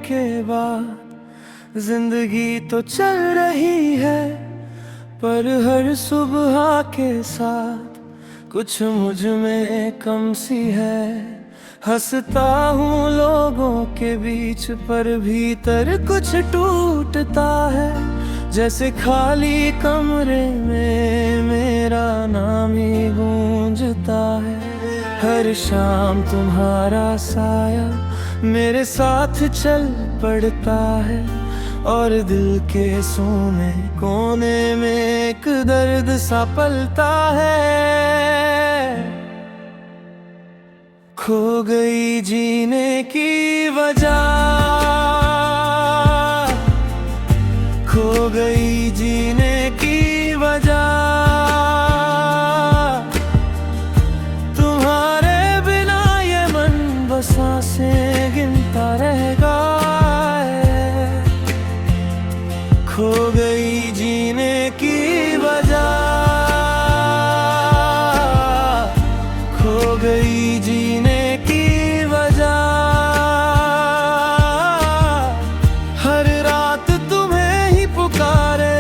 के बाद जिंदगी तो चल रही है, पर हर सुबह के साथ कुछ मुझ में कम सी है। हंसता हूँ लोगों के बीच, पर भीतर कुछ टूटता है। जैसे खाली कमरे में मेरा नाम ही गूंजता है। हर शाम तुम्हारा साया मेरे साथ चल पड़ता है, और दिल के सोने कोने में एक दर्द सा पलता है। खो गई जीने की वजह, खो गई जीने की वजह। तुम्हारे बिना ये मन बस सांसें गिनता रहेगा। खो गई जीने की वजह, खो गई जीने की वजह। हर रात तुम्हें ही पुकारे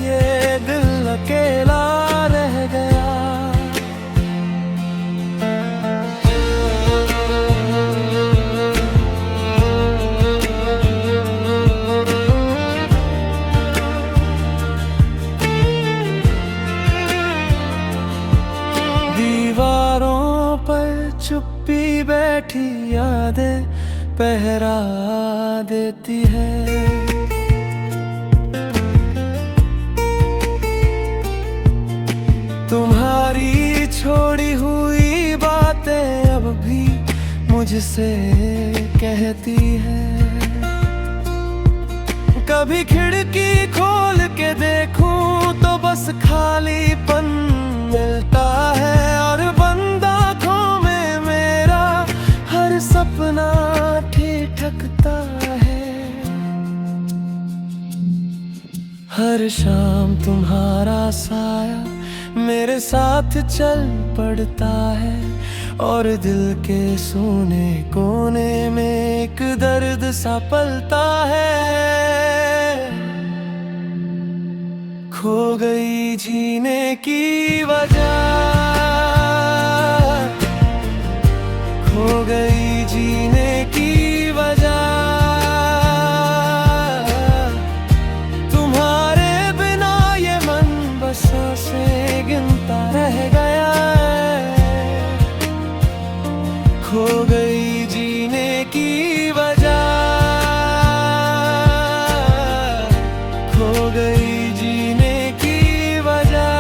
ये दिल अकेला रह गया। दीवारों पर चुप्पी बैठी यादें पहरा देती है। तुम्हारी छोड़ी हुई बातें अब भी मुझसे कहती है। कभी खिड़की खोल के देखूं तो बस खालीपन मिलता है, और बंद आँखों में मेरा हर सपना ठिठकता है। हर शाम तुम्हारा साया मेरे साथ चल पड़ता है, और दिल के सोने कोने में एक दर्द सा पलता है। खो गई जीने की वजह, खो गई जीने की वजह। तुम्हारे बिना ये मन बस सांसें गिनता रह गया। खो गई जीने की वजह, खो गई जीने की वजह।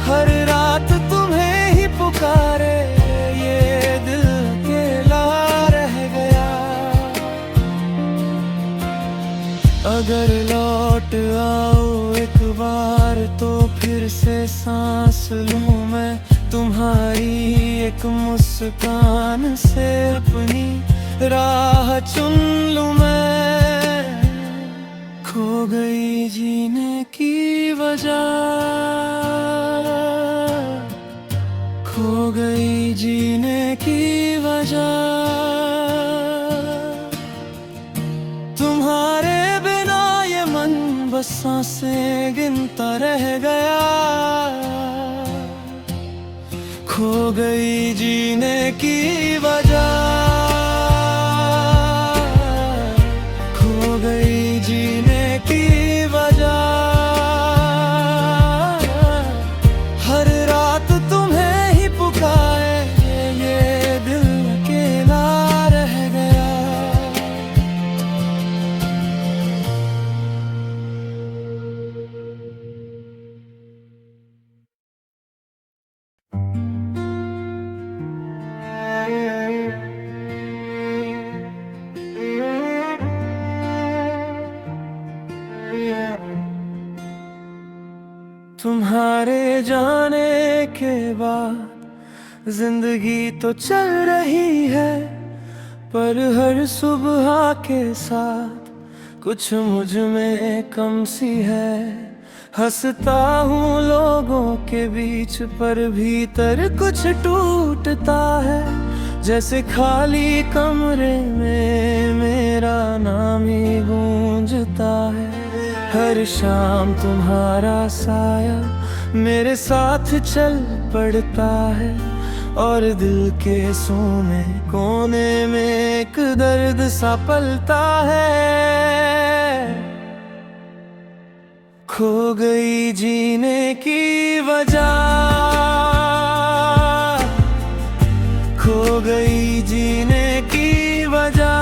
हर रात तुम्हें ही पुकारे ये दिल अकेला रह गया। अगर लौट आओ एक बार तो फिर से सांस लूं मैं, तुम्हारी एक मुस्कान से अपनी राह चुन लूं मैं। खो गई जीने की वजह, खो गई जीने की वजह। तुम्हारे बिना ये मन बस सांसें गिनता रह गया। खो गई जीने की वजह, खो गई जीने की वजह। हर रात तुम्हें ही पुकारे ये दिल अकेला रह गया। तुम्हारे जाने के बाद जिंदगी तो चल रही है, पर हर सुबह के साथ कुछ मुझ में कम सी है। हंसता हूँ लोगों के बीच, पर भीतर कुछ टूटता है। जैसे खाली कमरे में मेरा नाम ही गूंजता है। हर शाम तुम्हारा साया मेरे साथ चल पड़ता है, और दिल के सोने कोने में एक दर्द सा पलता है। खो गई जीने की वजह, खो गई जीने की वजह,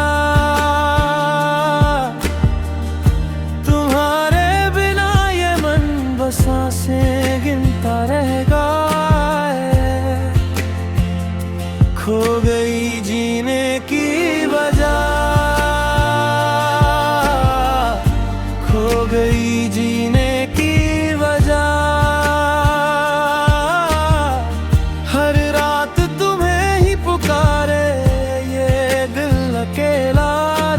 तुम्हारे बिना ये मन बस सांसें गिनता रहेगा। खो गई जीने की वजह, खो गई जीने की वजह। हर रात तुम्हें ही पुकारे ये दिल अकेला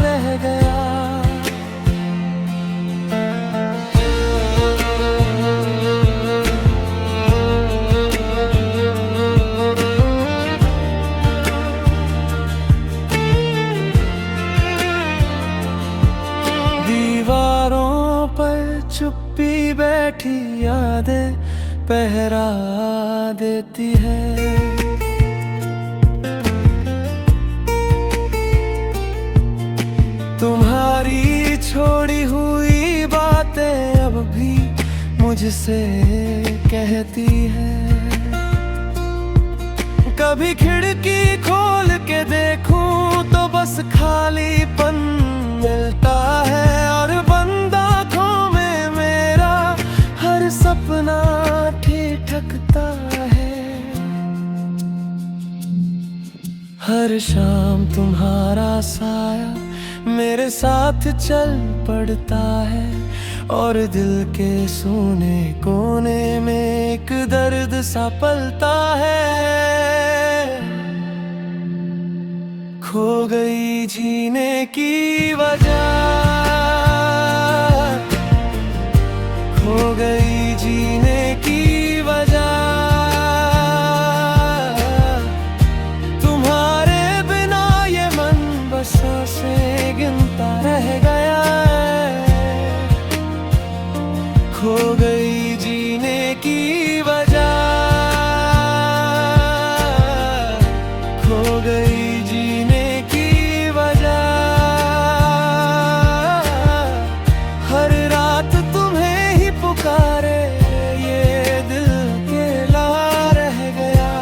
रह गया। दीवारों पर चुप्पी बैठी यादें पहरा देती है। तुम्हारी छोड़ी हुई बातें अब भी मुझसे कहती है। कभी खिड़की खोल के देखूं तो बस खालीपन मिलता है, और बंद आँखों में मेरा हर सपना ठिठकता है। हर शाम तुम्हारा साया मेरे साथ चल पड़ता है, और दिल के सोने कोने में एक दर्द सा पलता है। खो गई जीने की वजह, खो गई जीने की वजह, तुम्हारे बिना ये मन बस सांसें गिनता रह गया। खो गई जीने की वजह, खो गई जीने की वजह। हर रात तुम्हें ही पुकारे ये दिल अकेला रह गया।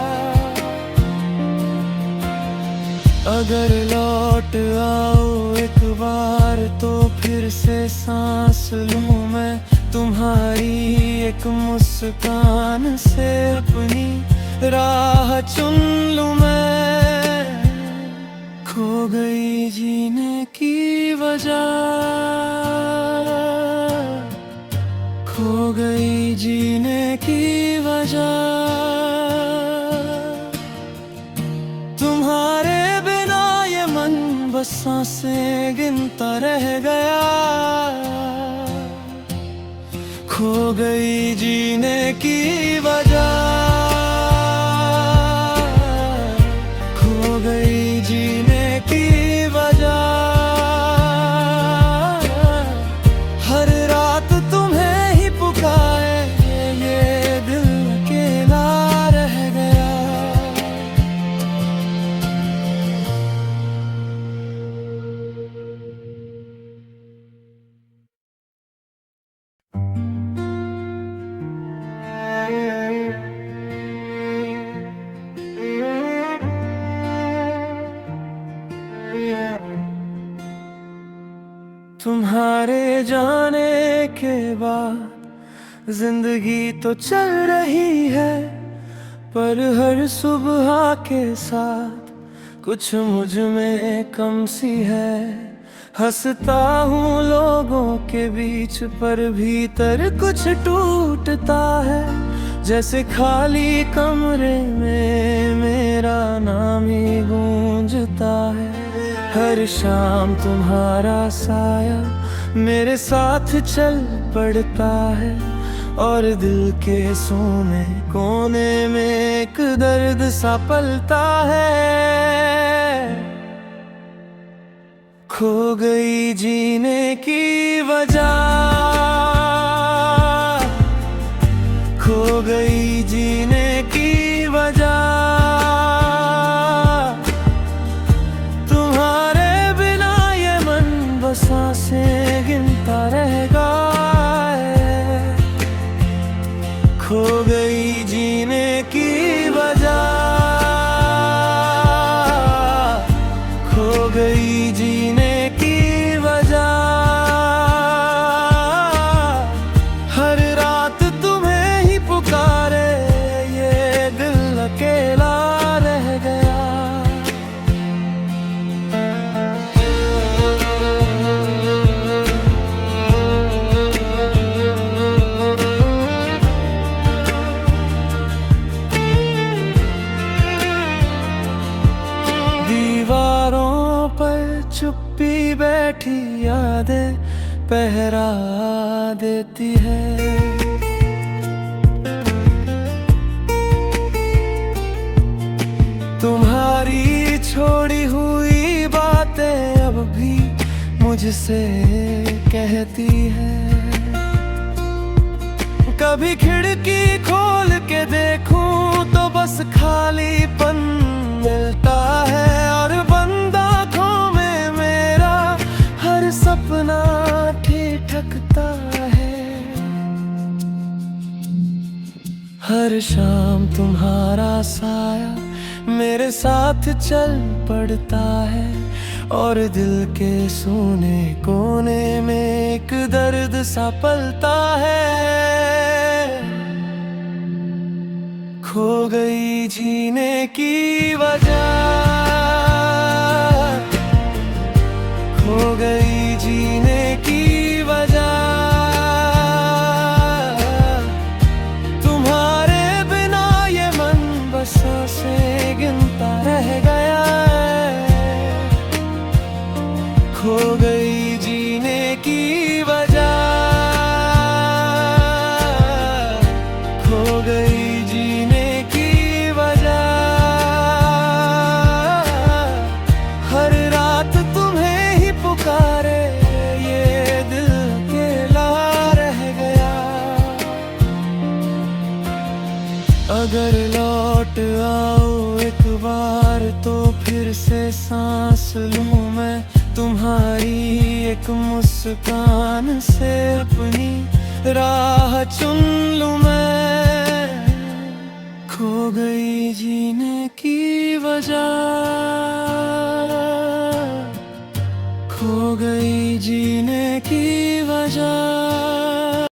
अगर लौट आओ एक बार तो फिर से सांस लूं मैं, तुम्हारी एक मुस्कान से अपनी राह चुन लूं मैं। खो गई जीने की वजह, खो गई जीने की वजह, तुम्हारे बिना ये मन बस सांसें गिनता रह गया। खो गई जीने की वजह, खो गई जीने की वजह। हर रात तुम्हें ही पुकारे ये दिल अकेला रह गया। तुम्हारे जाने के बाद जिंदगी तो चल रही है, पर हर सुबह के साथ कुछ मुझ में कम सी है। हंसता हूँ लोगों के बीच पर भीतर कुछ टूटता है। जैसे खाली कमरे में मेरा नाम ही गूंजता है। हर शाम तुम्हारा साया मेरे साथ चल पड़ता है, और दिल के सोने कोने में एक दर्द सा पलता है। खो गई जीने की वजह, खो गई जीने की वजह, तुम्हारे बिना ये मन बस सांसें गिनता रहेगा। खो गई जीने की वजह, खो गई जीने की वजह। हर रात तुम्हें ही पुकारे ये दिल अकेला रह गया। दीवारों पर चुप्पी बैठी यादें पहरा देती है। तुम्हारी छोड़ी हुई बातें अब भी मुझसे कहती है। कभी खिड़की खोल के देखूं तो बस खालीपन मिलता है, और बंद आँखों में मेरा हर सपना ठिठकता है। हर शाम तुम्हारा साया मेरे साथ चल पड़ता है, और दिल के सोने कोने में एक दर्द सा पलता है। खो गई जीने की वजह, खो गई जीने की वजह, तुम्हारे बिना ये मन बस सांसें गिनता रह गया। खो गई जीने की वजह, खो गई जीने की वजह। हर रात तुम्हें ही पुकारे ये दिल अकेला रह गया। अगर लौट आओ एक बार तो फिर से सांस लूं मैं, तुम्हारी एक मुस्कान से अपनी राह चुन लूं मैं। खो गई जीने की वजह, खो गई जीने की वजह।